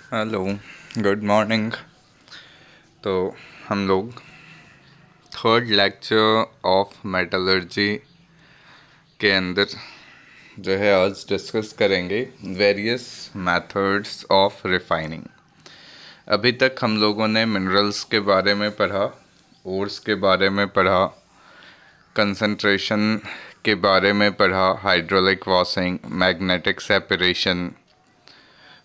Hello, good morning. तो हम लोग थर्ड लेक्चर ऑफ मेटलर्जी के अंदर जो है आज डिस्कस करेंगे वेरियस मेथड्स ऑफ रिफाइनिंग। अभी तक हम लोगों ने मिनरल्स के बारे में पढ़ा, ओर्स के बारे में पढ़ा, कंसंट्रेशन के बारे में पढ़ा, हाइड्रोलिक वॉशिंग, मैग्नेटिक सेपरेशन।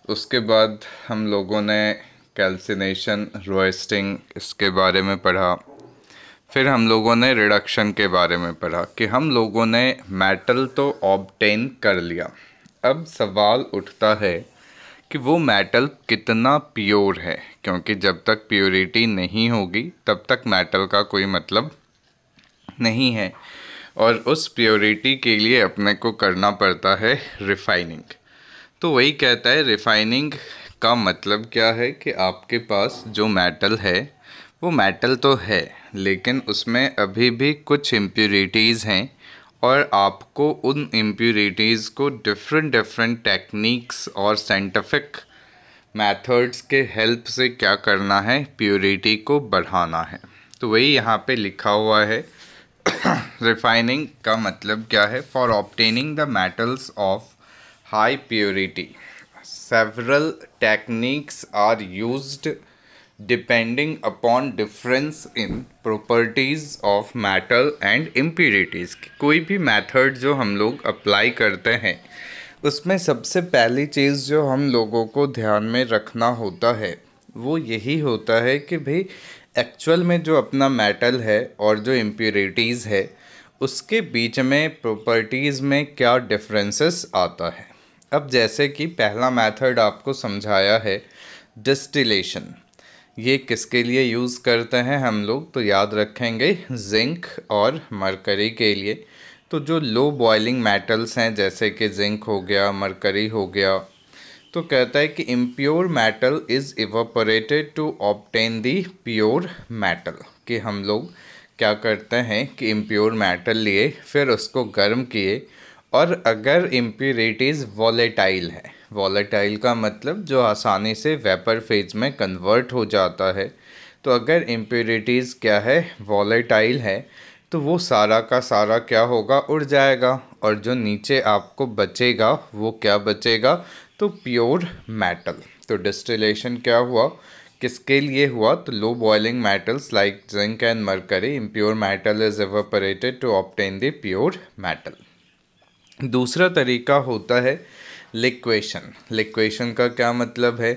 उसके बाद हम लोगों ने कैल्सिनेशन, रोएस्टिंग इसके बारे में पढ़ा। फिर हम लोगों ने रिडक्शन के बारे में पढ़ा कि हम लोगों ने मेटल तो ऑब्टेन कर लिया। अब सवाल उठता है कि वो मेटल कितना प्योर है, क्योंकि जब तक प्योरिटी नहीं होगी तब तक मेटल का कोई मतलब नहीं है। और उस प्योरिटी के लिए अपने को करना पड़ता है रिफाइनिंग। तो वही कहता है रिफाइनिंग का मतलब क्या है कि आपके पास जो मेटल है वो मेटल तो है, लेकिन उसमें अभी भी कुछ इम्प्योरिटीज़ हैं और आपको उन इम्प्योरिटीज़ को डिफरेंट टेक्निक्स और साइंटिफिक मेथड्स के हेल्प से क्या करना है, प्योरिटी को बढ़ाना है। तो वही यहाँ पे लिखा हुआ है। रिफाइनिंग का मतलब क्या है? For obtaining the metals of high purity, several techniques are used depending upon difference in properties of metal and impurities। कोई भी मेथड जो हम लोग अप्लाई करते हैं उसमें सबसे पहली चीज़ जो हम लोगों को ध्यान में रखना होता है वो यही होता है कि भाई एक्चुअल में जो अपना मेटल है और जो इम्प्योरिटीज़ है उसके बीच में प्रॉपर्टीज़ में क्या डिफरेंसेस आता है। अब जैसे कि पहला मेथड आपको समझाया है डिस्टिलेशन, ये किसके लिए यूज़ करते हैं हम लोग? तो याद रखेंगे जिंक और मरकरी के लिए। तो जो लो बॉइलिंग मेटल्स हैं जैसे कि जिंक हो गया, मरकरी हो गया, तो कहता है कि impure metal is evaporated to obtain the pure metal. कि हम लोग क्या करते हैं कि इम्प्योर मेटल लिए, फिर उसको गर्म किए, और अगर इम्प्योरिटीज़ वॉलेटाइल है, वॉलेटाइल का मतलब जो आसानी से वेपर फेज में कन्वर्ट हो जाता है, तो अगर इम्प्योरिटीज़ क्या है, वॉलेटाइल है, तो वो सारा का सारा क्या होगा, उड़ जाएगा, और जो नीचे आपको बचेगा वो क्या बचेगा, तो प्योर मेटल। तो डिस्टिलेशन क्या हुआ, किसके लिए हुआ? तो low boiling metals like zinc and mercury, impure metal is evaporated to obtain the pure metal. दूसरा तरीका होता है लिक्वेशन। लिक्वेशन का क्या मतलब है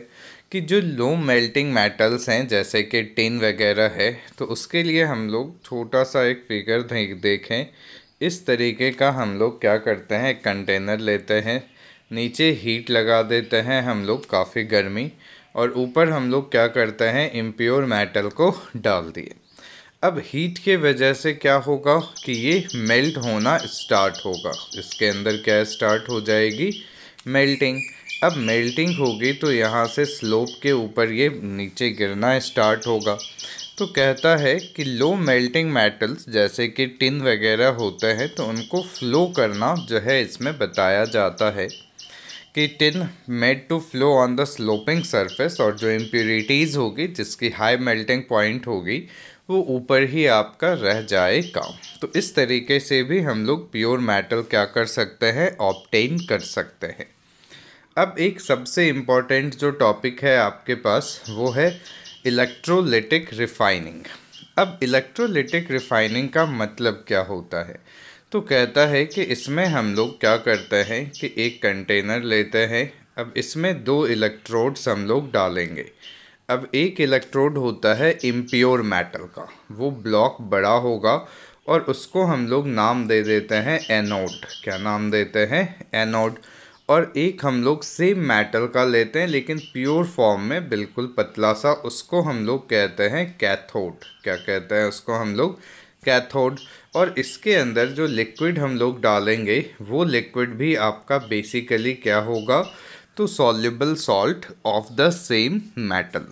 कि जो लो मेल्टिंग मेटल्स हैं जैसे कि टिन वगैरह है, तो उसके लिए हम लोग छोटा सा एक फिगर देखें। इस तरीके का हम लोग क्या करते हैं, एक कंटेनर लेते हैं, नीचे हीट लगा देते हैं हम लोग, काफ़ी गर्मी, और ऊपर हम लोग क्या करते हैं, इम्प्योर मेटल को डाल दिए। अब हीट के वजह से क्या होगा कि ये मेल्ट होना स्टार्ट होगा, इसके अंदर क्या स्टार्ट हो जाएगी, मेल्टिंग। अब मेल्टिंग होगी तो यहाँ से स्लोप के ऊपर ये नीचे गिरना स्टार्ट होगा। तो कहता है कि लो मेल्टिंग मेटल्स जैसे कि टिन वगैरह होते हैं तो उनको फ्लो करना जो है इसमें बताया जाता है कि tin made to flow on the sloping surface, और जो इम्प्योरिटीज़ होगी जिसकी हाई मेल्टिंग पॉइंट होगी वो ऊपर ही आपका रह जाएगा। तो इस तरीके से भी हम लोग प्योर मेटल क्या कर सकते हैं, ऑब्टेन कर सकते हैं। अब एक सबसे इम्पॉर्टेंट जो टॉपिक है आपके पास वो है इलेक्ट्रोलिटिक रिफाइनिंग। अब इलेक्ट्रोलिटिक रिफाइनिंग का मतलब क्या होता है? तो कहता है कि इसमें हम लोग क्या करते हैं कि एक कंटेनर लेते हैं, अब इसमें दो इलेक्ट्रोड्स हम लोग डालेंगे। अब एक इलेक्ट्रोड होता है इम्प्योर मेटल का, वो ब्लॉक बड़ा होगा और उसको हम लोग नाम दे देते हैं एनोड। क्या नाम देते हैं? एनोड। और एक हम लोग सेम मेटल का लेते हैं लेकिन प्योर फॉर्म में, बिल्कुल पतला सा, उसको हम लोग कहते हैं कैथोड। क्या कहते हैं उसको हम लोग? कैथोड। और इसके अंदर जो लिक्विड हम लोग डालेंगे वो लिक्विड भी आपका बेसिकली क्या होगा, तो soluble salt of the same metal.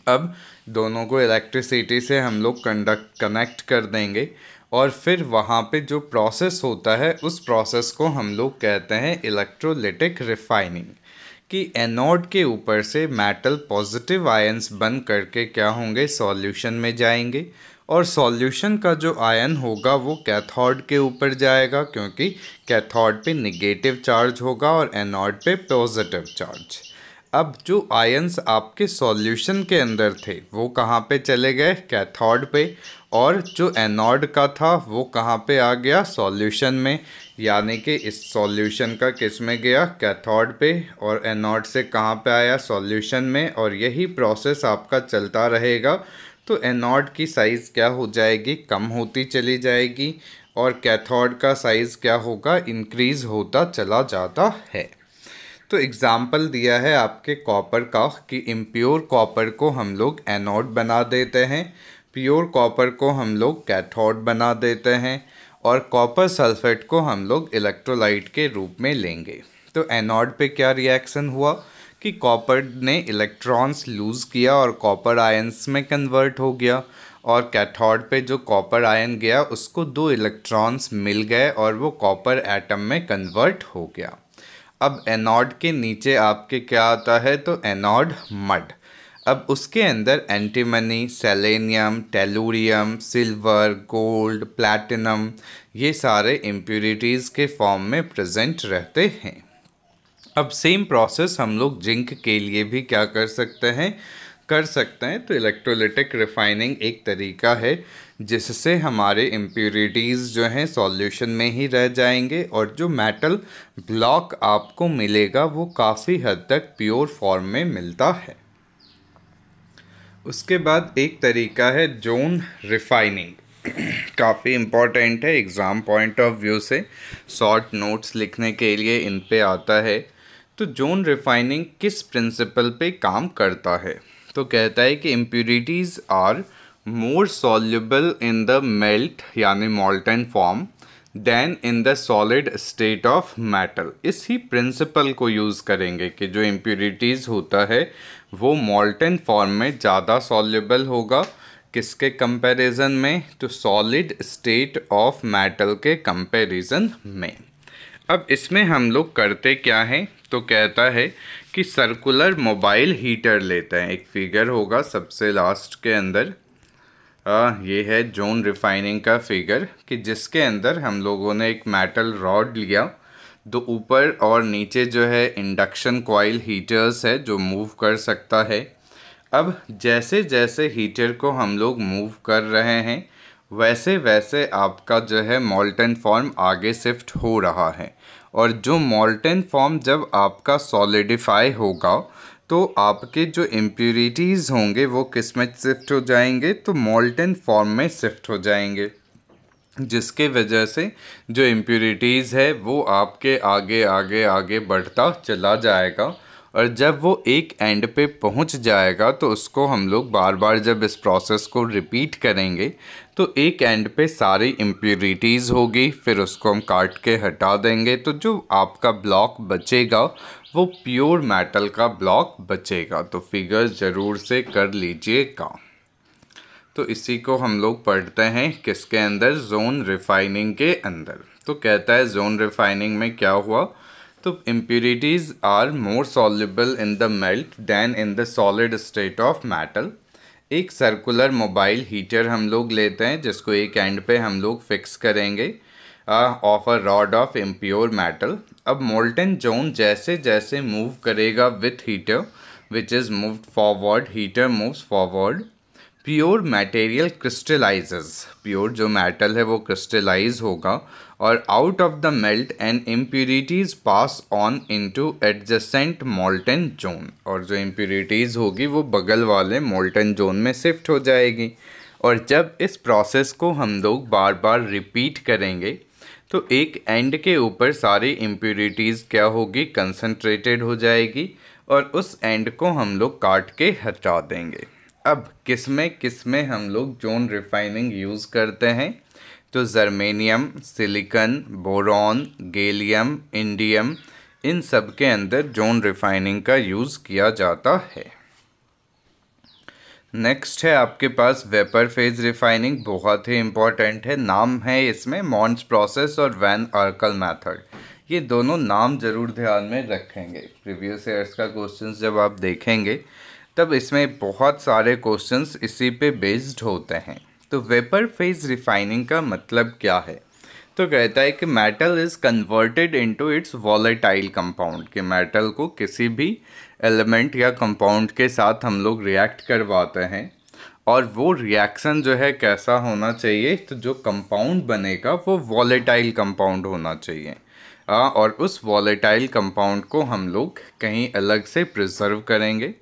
अब दोनों को इलेक्ट्रिसिटी से हम लोग कनेक्ट कर देंगे और फिर वहाँ पे जो प्रोसेस होता है उस प्रोसेस को हम लोग कहते हैं इलेक्ट्रोलिटिक रिफाइनिंग। कि एनोड के ऊपर से मेटल पॉजिटिव आयंस बन करके क्या होंगे, सॉल्यूशन में जाएंगे, और सॉल्यूशन का जो आयन होगा वो कैथोड के ऊपर जाएगा, क्योंकि कैथोड पे निगेटिव चार्ज होगा और एनोड पे पॉजिटिव चार्ज। अब जो आयंस आपके सॉल्यूशन के अंदर थे वो कहाँ पे चले गए, कैथोड पे, और जो एनोड का था वो कहाँ पे आ गया, सॉल्यूशन में। यानी कि इस सॉल्यूशन का किस में गया, कैथोड पे, और एनोड से कहाँ पे आया, सॉल्यूशन में। और यही प्रोसेस आपका चलता रहेगा। तो एनोड की साइज़ क्या हो जाएगी, कम होती चली जाएगी, और कैथोड का साइज़ क्या होगा, इंक्रीज़ होता चला जाता है। तो एग्ज़ाम्पल दिया है आपके कॉपर का कि इम्प्योर कॉपर को हम लोग एनोड बना देते हैं, प्योर कॉपर को हम लोग कैथोड बना देते हैं, और कॉपर सल्फेट को हम लोग इलेक्ट्रोलाइट के रूप में लेंगे। तो एनोड पे क्या रिएक्शन हुआ कि कॉपर ने इलेक्ट्रॉन्स लूज़ किया और कॉपर आयंस में कन्वर्ट हो गया, और कैथोड पे जो कॉपर आयन गया उसको 2 इलेक्ट्रॉन्स मिल गए और वो कॉपर एटम में कन्वर्ट हो गया। अब एनोड के नीचे आपके क्या आता है, तो एनोड मड। अब उसके अंदर antimony, selenium, tellurium, silver, gold, platinum, ये सारे इम्प्यूरिटीज़ के फॉर्म में प्रेजेंट रहते हैं। अब सेम प्रोसेस हम लोग जिंक के लिए भी क्या कर सकते हैं, तो इलेक्ट्रोलिटिक रिफाइनिंग एक तरीका है जिससे हमारे इम्प्यूरिटीज़ जो हैं सॉल्यूशन में ही रह जाएंगे, और जो मेटल ब्लॉक आपको मिलेगा वो काफ़ी हद तक प्योर फॉर्म में मिलता है। उसके बाद एक तरीका है जोन रिफाइनिंग। काफ़ी इम्पॉर्टेंट है एग्ज़ाम पॉइंट ऑफ व्यू से, शॉर्ट नोट्स लिखने के लिए इन पे आता है। तो जोन रिफाइनिंग किस प्रिंसिपल पे काम करता है, तो कहता है कि impurities are more soluble in the melt यानी molten form than in the solid state of metal. इसी प्रिंसिपल को यूज़ करेंगे कि जो इम्प्यूरिटीज़ होता है वो मॉल्टन फॉर्म में ज़्यादा सॉल्युबल होगा, किसके कंपैरिजन में, तो सॉलिड स्टेट ऑफ मेटल के कंपैरिजन में। अब इसमें हम लोग करते क्या हैं, तो कहता है कि सर्कुलर मोबाइल हीटर लेते हैं। एक फिगर होगा सबसे लास्ट के अंदर, ये है जोन रिफाइनिंग का फिगर, कि जिसके अंदर हम लोगों ने एक मेटल रॉड लिया, दो ऊपर और नीचे जो है इंडक्शन कॉइल हीटर्स है जो मूव कर सकता है। अब जैसे जैसे हीटर को हम लोग मूव कर रहे हैं वैसे वैसे आपका जो है मॉल्टन फॉर्म आगे शिफ्ट हो रहा है, और जो मॉल्टन फॉर्म जब आपका सॉलिडिफाई होगा तो आपके जो इम्प्यूरिटीज़ होंगे वो किस में शिफ्ट हो जाएंगे, तो मॉल्टन फॉर्म में शिफ्ट हो जाएंगे, जिसके वजह से जो इम्प्यूरिटीज़ है वो आपके आगे आगे आगे बढ़ता चला जाएगा, और जब वो एक एंड पे पहुंच जाएगा तो उसको हम लोग बार बार जब इस प्रोसेस को रिपीट करेंगे तो एक एंड पे सारी इम्प्यूरिटीज़ होगी, फिर उसको हम काट के हटा देंगे, तो जो आपका ब्लॉक बचेगा वो प्योर मेटल का ब्लॉक बचेगा। तो फिगर ज़रूर से कर लीजिएगा। तो इसी को हम लोग पढ़ते हैं किसके अंदर, जोन रिफाइनिंग के अंदर। तो कहता है जोन रिफाइनिंग में क्या हुआ, तो impurities are more soluble in the melt than in the solid state of metal. एक सर्कुलर मोबाइल हीटर हम लोग लेते हैं जिसको एक एंड पे हम लोग फिक्स करेंगे of a rod of impure metal. अब मोल्टन जोन जैसे जैसे मूव करेगा with heater which is moved forward, heater moves forward, pure material crystallises, pure जो मेटल है वो क्रिस्टलाइज होगा, और out of the melt and impurities pass on into adjacent molten zone, और जो इम्प्यूरिटीज़ होगी वो बगल वाले मोल्टन जोन में शिफ्ट हो जाएगी। और जब इस प्रोसेस को हम लोग बार बार रिपीट करेंगे तो एक एंड के ऊपर सारी इम्प्यूरिटीज़ क्या होगी, कंसंट्रेटेड हो जाएगी, और उस एंड को हम लोग काट के हटा देंगे। अब किस में हम लोग जोन रिफाइनिंग यूज़ करते हैं, तो germanium, silicon, boron, gallium, indium, इन सब के अंदर जोन रिफाइनिंग का यूज़ किया जाता है। नेक्स्ट है आपके पास वेपर फेज रिफाइनिंग, बहुत ही इम्पॉर्टेंट है, नाम है इसमें मॉन्स प्रोसेस और वैन आर्कल मेथड। ये दोनों नाम ज़रूर ध्यान में रखेंगे। प्रीवियस ईयर्स का क्वेश्चंस जब आप देखेंगे तब इसमें बहुत सारे क्वेश्चंस इसी पे बेस्ड होते हैं। तो वेपर फेज रिफाइनिंग का मतलब क्या है? तो कहता है कि metal is converted into its volatile compound, कि मेटल को किसी भी एलिमेंट या कंपाउंड के साथ हम लोग रिएक्ट करवाते हैं और वो रिएक्शन जो है कैसा होना चाहिए, तो जो कंपाउंड बनेगा वो वॉलेटाइल कंपाउंड होना चाहिए। और उस वॉलेटाइल कंपाउंड को हम लोग कहीं अलग से प्रिजर्व करेंगे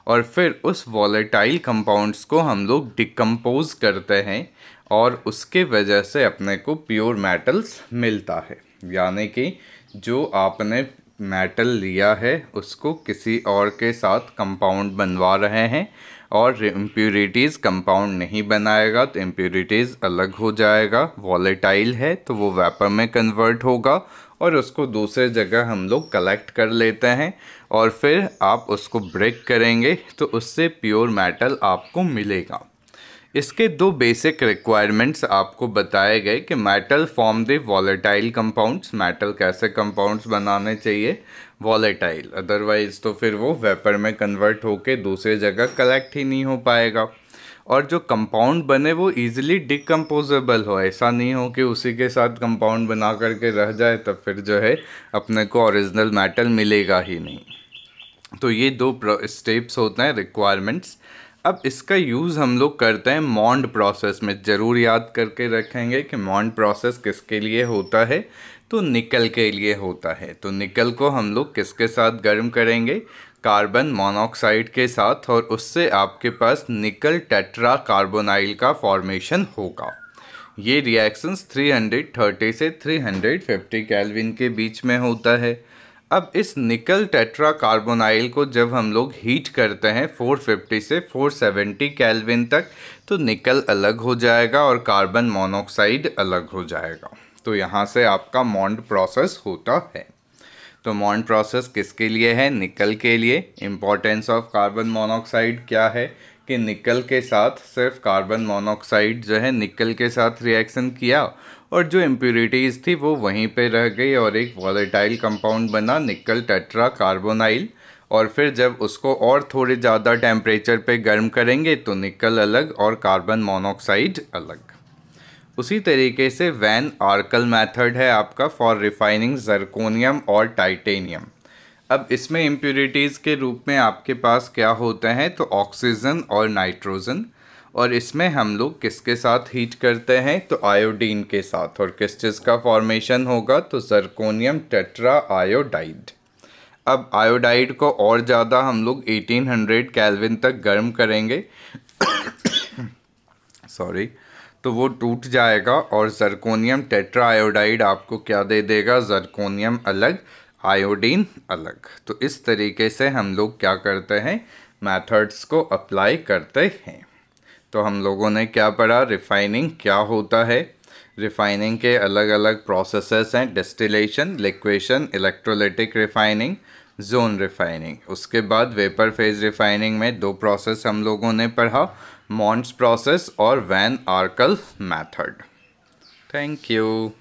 और फिर उस वॉलेटाइल कंपाउंड्स को हम लोग डिकम्पोज करते हैं और उसके वजह से अपने को प्योर मेटल्स मिलता है। यानी कि जो आपने मेटल लिया है उसको किसी और के साथ कंपाउंड बनवा रहे हैं और इम्प्यूरिटीज़ कंपाउंड नहीं बनाएगा तो इम्प्यूरिटीज़ अलग हो जाएगा। वॉलेटाइल है तो वो वेपर में कन्वर्ट होगा और उसको दूसरे जगह हम लोग कलेक्ट कर लेते हैं और फिर आप उसको ब्रेक करेंगे तो उससे प्योर मेटल आपको मिलेगा। इसके दो बेसिक रिक्वायरमेंट्स आपको बताए गए कि metal form the volatile compounds, metal कैसे कंपाउंड्स बनाने चाहिए वॉलेटाइल, अदरवाइज तो फिर वो वेपर में कन्वर्ट होके दूसरे जगह कलेक्ट ही नहीं हो पाएगा। और जो कंपाउंड बने वो इजीली डिकम्पोजेबल हो, ऐसा नहीं हो कि उसी के साथ कंपाउंड बना करके रह जाए तब फिर जो है अपने को ओरिजिनल मेटल मिलेगा ही नहीं। तो ये दो स्टेप्स होते हैं, रिक्वायरमेंट्स। अब इसका यूज़ हम लोग करते हैं मॉन्ड प्रोसेस में। ज़रूर याद करके रखेंगे कि मॉन्ड प्रोसेस किसके लिए होता है, तो निकल के लिए होता है। तो निकल को हम लोग किसके साथ गर्म करेंगे, कार्बन मोनोऑक्साइड के साथ, और उससे आपके पास निकल टेट्रा कार्बोनाइल का फॉर्मेशन होगा। ये रिएक्शंस 330 से 350 केल्विन के बीच में होता है। अब इस निकल टेट्रा कार्बोनाइल को जब हम लोग हीट करते हैं 450 से 470 केल्विन तक, तो निकल अलग हो जाएगा और कार्बन मोनोऑक्साइड अलग हो जाएगा। तो यहाँ से आपका मॉन्ड प्रोसेस होता है। तो मॉन्ड प्रोसेस किसके लिए है, निकल के लिए। इम्पोर्टेंस ऑफ कार्बन मोनोऑक्साइड क्या है कि निकल के साथ सिर्फ कार्बन मोनोऑक्साइड जो है निकल के साथ रिएक्शन किया और जो इम्प्यूरिटीज़ थी वो वहीं पे रह गई और एक वॉलेटाइल कंपाउंड बना निकल टेट्रा कार्बोनाइल। और फिर जब उसको और थोड़े ज़्यादा टेम्परेचर पे गर्म करेंगे तो निकल अलग और कार्बन मोनोऑक्साइड अलग। उसी तरीके से वैन आर्कल मेथड है आपका फॉर रिफाइनिंग जर्कोनियम और टाइटेनियम। अब इसमें इम्प्यूरिटीज़ के रूप में आपके पास क्या होते हैं, तो ऑक्सीजन और नाइट्रोजन। और इसमें हम लोग किसके साथ हीट करते हैं, तो आयोडीन के साथ। और किस चीज़ का फॉर्मेशन होगा, तो जर्कोनियम टेट्रा आयोडाइड। अब आयोडाइड को और ज़्यादा हम लोग 1800 केल्विन तक गर्म करेंगे सॉरी, तो वो टूट जाएगा और जर्कोनियम टेट्रा आयोडाइड आपको क्या दे देगा, जर्कोनियम अलग आयोडीन अलग। तो इस तरीके से हम लोग क्या करते हैं, मेथड्स को अप्लाई करते हैं। तो हम लोगों ने क्या पढ़ा, रिफाइनिंग क्या होता है। रिफाइनिंग के अलग अलग प्रोसेसेस हैं, distillation, liquation, electrolytic refining, zone refining. उसके बाद वेपर फेज रिफाइनिंग में दो प्रोसेस हम लोगों ने पढ़ा, मॉन्ड्स प्रोसेस और वैन आर्कल मेथड। Thank you.